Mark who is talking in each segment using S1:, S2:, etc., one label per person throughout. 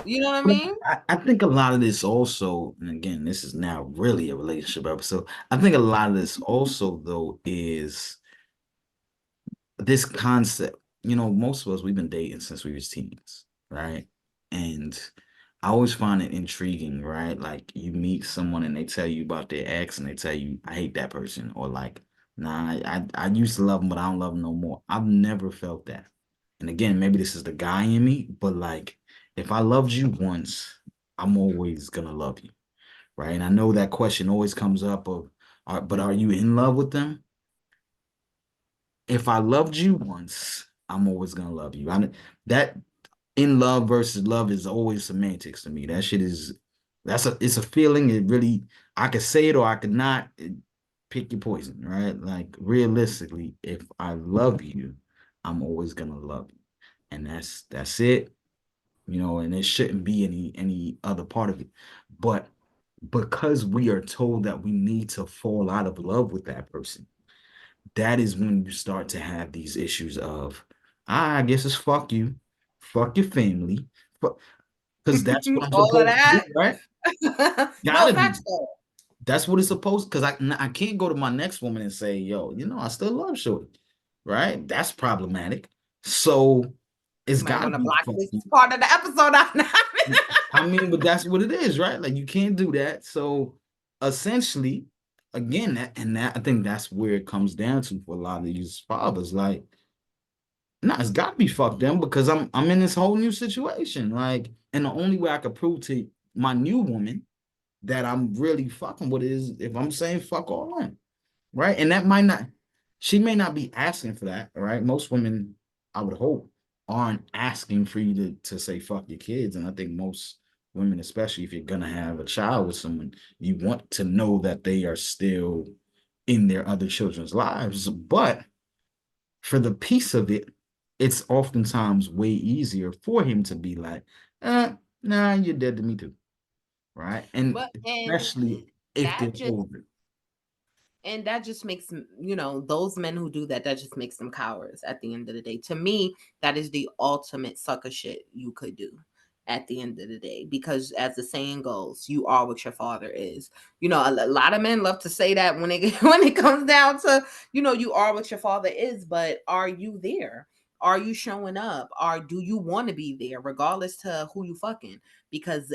S1: You know what I mean?
S2: I think a lot of this also, and again, this is now really a relationship episode. I think a lot of this also, though, is this concept. Most of us, we've been dating since we was teens, right? And I always find it intriguing, right? Like you meet someone and they tell you about their ex and they tell you, I hate that person, or like, nah, I used to love him, but I don't love him no more. I've never felt that. And again, maybe this is the guy in me, but like if I loved you once, I'm always gonna love you, right? And I know that question always comes up of, but are you in love with them? If I loved you once, I'm always gonna love you. That in love versus love is always semantics to me. That shit is it's a feeling. It really I could say it or I could not. Pick your poison, right? Like realistically, if I love you, I'm always gonna love you. And that's it, and it shouldn't be any other part of it. But because we are told that we need to fall out of love with that person, that is when you start to have these issues of, I guess it's fuck your family, because that's what I'm
S1: All of
S2: supposed to do,
S1: that.
S2: right?
S1: No,
S2: Gotta be.
S1: facts though.
S2: That's what it's supposed. Because I can't go to my next woman and say, yo, I still love Shorty, right? That's problematic. So
S1: You
S2: it's
S1: might
S2: got to
S1: want to
S2: be
S1: block
S2: fuck
S1: this
S2: you.
S1: part of the episode out now.
S2: I mean, but that's what it is, right? Like you can't do that. So essentially, again, that I think that's where it comes down to for a lot of these fathers. Like, nah, it's got to be fuck them because I'm in this whole new situation. Like, and the only way I could prove to my new woman that I'm really fucking with is if I'm saying fuck all in, right? And that might not, she may not be asking for that, right? Most women, I would hope, aren't asking for you to say fuck your kids. And I think most women, especially if you're gonna have a child with someone, you want to know that they are still in their other children's lives. But for the piece of it, it's oftentimes way easier for him to be like, nah, you're dead to me too, right? And
S1: But and
S2: especially if
S1: that
S2: they're
S1: just
S2: older.
S1: and that just makes those men who do that, that just makes them cowards at the end of the day. To me, that is the ultimate sucker shit you could do at the end of the day, because as the saying goes, you are what your father is. A lot of men love to say that when it when it comes down to, you are what your father is, but are you there? Are you showing up? Or do you want to be there regardless to who you fucking? Because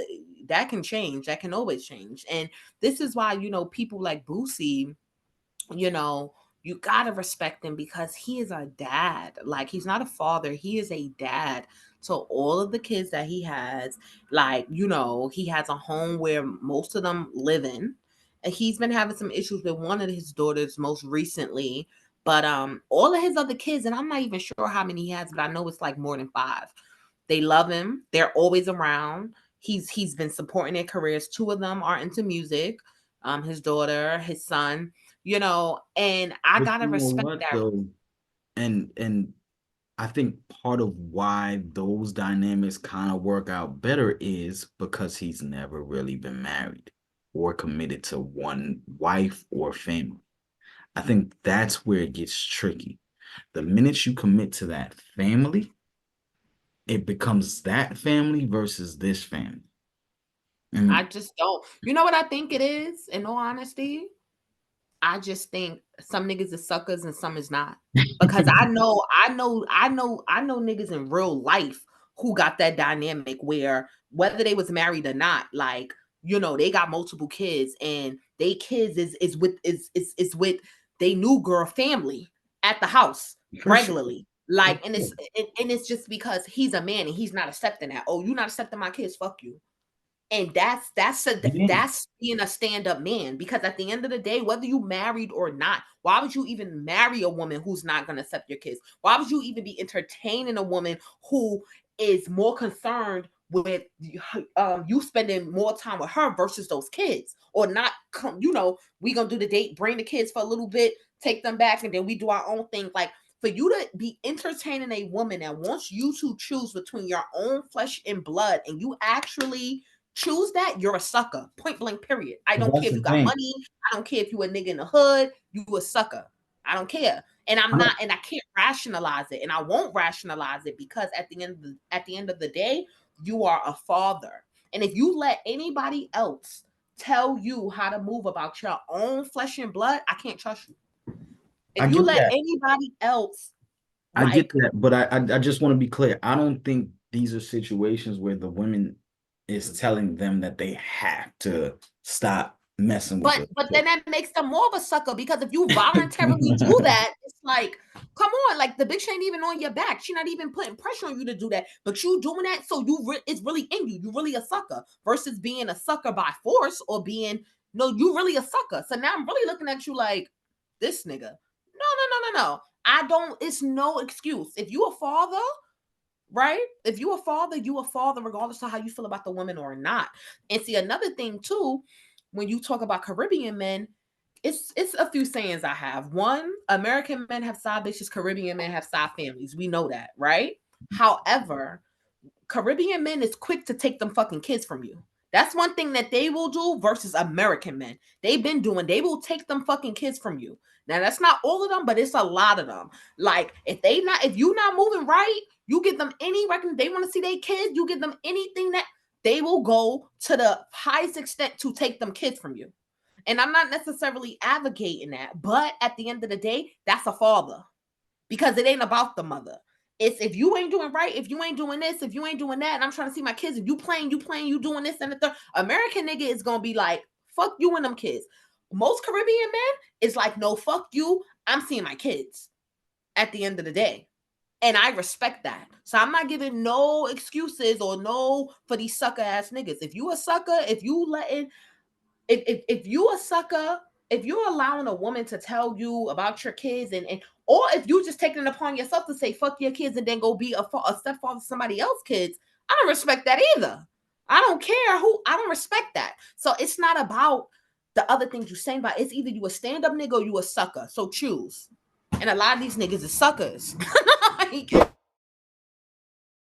S1: that can change, that can always change. And this is why, people like Boosie, you know, you gotta respect him because he is a dad. Like, he's not a father, he is a dad to all of the kids that he has. Like, he has a home where most of them live in. And he's been having some issues with one of his daughters most recently. But all of his other kids, and I'm not even sure how many he has, but I know it's like more than five. They love him. They're always around. He's been supporting their careers. Two of them are into music. His daughter, his son, and I
S2: But
S1: gotta
S2: you know
S1: respect
S2: what
S1: that.
S2: though? And I think part of why those dynamics kind of work out better is because he's never really been married or committed to one wife or family. I think that's where it gets tricky. The minute you commit to that family, it becomes that family versus this family.
S1: I
S2: And
S1: just don't. You know what I think it is? In all honesty, I just think some niggas is suckers and some is not. Because I know niggas in real life who got that dynamic where whether they was married or not, like, they got multiple kids and they kids is with they new girl family at the house
S2: for sure,
S1: regularly.
S2: for
S1: Like, and
S2: sure.
S1: it's just because he's a man and he's not accepting that. Oh, you not accepting my kids, fuck you. And
S2: Yeah.
S1: that's being a stand-up man, because at the end of the day, whether you married or not, why would you even marry a woman who's not going to accept your kids? Why would you even be entertaining a woman who is more concerned with you spending more time with her versus those kids? Or not come, we gonna do the date, bring the kids for a little bit, take them back, and then we do our own thing. Like, for you to be entertaining a woman that wants you to choose between your own flesh and blood, and you actually choose that, you're a sucker. Point blank, period. I
S2: But
S1: don't care
S2: that's
S1: if
S2: the
S1: you got
S2: thing.
S1: money. I don't care if you a nigga in the hood. You a sucker. I don't care. And I'm not, and I can't rationalize it. And I won't rationalize it because at the end of the day, You are a father. And if you let anybody else tell you how to move about your own flesh and blood, I can't trust you.
S2: I
S1: If you
S2: get
S1: let
S2: that.
S1: anybody else,
S2: I get
S1: like,
S2: that, but I just want to be clear. I don't think these are situations where the women is telling them that they have to stop messing with
S1: but then that makes them more of a sucker, because if you voluntarily do
S2: the.
S1: that, it's like, come on, like the bitch ain't even on your back. She not even putting pressure on you to do that, but you doing that, so it's really in you. You really a sucker versus being a sucker by force or being no, you really a sucker. So now I'm really looking at you like this nigga. No, no, no, no, no. I don't. It's no excuse. If you a father, right? If you a father, regardless of how you feel about the woman or not. And see, another thing too, when you talk about Caribbean men, it's a few sayings I have. One, American men have side bitches, Caribbean men have side families. We know that, right? However, Caribbean men is quick to take them fucking kids from you. That's one thing that they will do versus American men. They've been doing, they will take them fucking kids from you. Now that's not all of them, but it's a lot of them. Like if you not moving right, you give them any record, they want to see their kids, you give them anything that they will go to the highest extent to take them kids from you. And I'm not necessarily advocating that, but at the end of the day, that's a father, because it ain't about the mother. It's if you ain't doing right, if you ain't doing this, if you ain't doing that, and I'm trying to see my kids. If you doing this and the third. American nigga is gonna be like, fuck you and them kids. Most Caribbean men is like, no, fuck you. I'm seeing my kids at the end of the day. And I respect that. So I'm not giving no excuses or no for these sucker ass niggas. If you a sucker, if you a sucker, if you're allowing a woman to tell you about your kids, and or if you just taking it upon yourself to say fuck your kids and then go be a stepfather to somebody else's kids, I don't respect that either. I don't care who. I don't respect that. So it's not about the other things you're saying, but it's either you a stand up nigga or you a sucker. So choose. And a lot of these niggas is suckers.